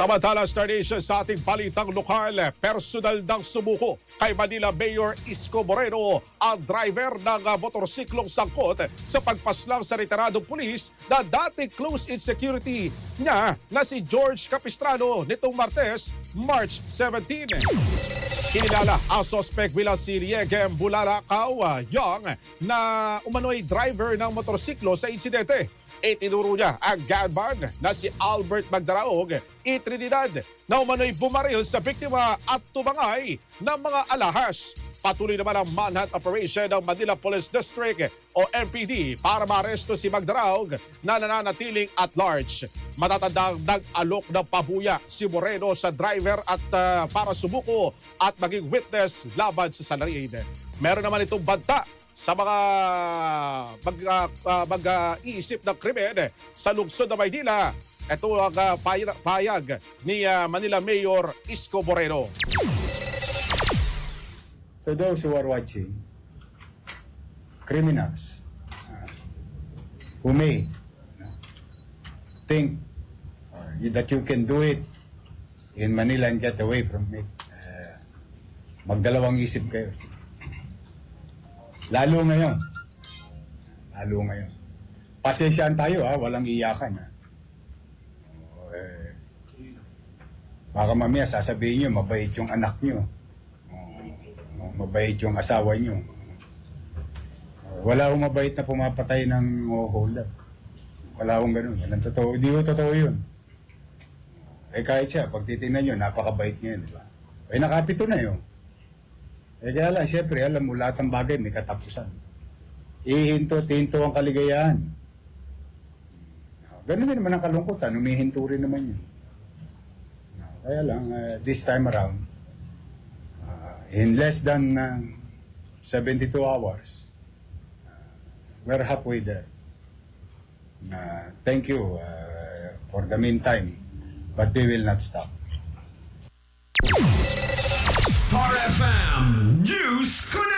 Samantala, Star Nation, sa ating balitang lokal, personal ng sumuko kay Manila Mayor Isko Moreno ang driver ng motorsiklong sangkot sa pagpaslang sa retiradong pulis na dating close-in security niya na si George Capistrano nitong Martes, March 17. Kinilala ang suspect bilang si Riegem Bularakaw Young na umano'y driver ng motorsiklo sa insidente. Itinuro niya ang gunman na si Albert Magdaraog, Trinidad, na umano'y bumaril sa biktima at tumangay ng mga alahas. Patuloy naman ang manhunt operation ng Manila Police District o MPD para maaresto si Magdaraog na nananatiling at large. Matatandang nag-alok ng pabuya si Moreno sa driver at para sumuko at maging witness laban sa salarin. Meron naman itong banta sa mga mag-iisip ng krimen sa lungsod ng Maynila. Ito ang payag ni Manila Mayor Isko Moreno. To those who are watching, criminals who may think that you can do it in Manila and get away from it, magdalawang isip kayo. Lalo ngayon. Pasensyaan tayo walang iyakan baka mamaya sasabihin nyo, mabait yung anak nyo. Mabait yung asawa nyo. Wala akong mabait na pumapatay ng hold up. Wala akong ganun. Walang totoo. Hindi ko totoo yun. Kahit siya, pag titingnan nyo, napakabait niya, di ba? Nakapito na yun. Kaya lang, siyempre, alam mo, lahat ng bagay may katapusan. Ihinto ang kaligayahan. Ganun din naman ang kalungkutan, humihinto rin naman yun. Kaya lang, this time around, in less than 72 hours, we're halfway there. Thank you for the meantime, but we will not stop. Star FM News Connect.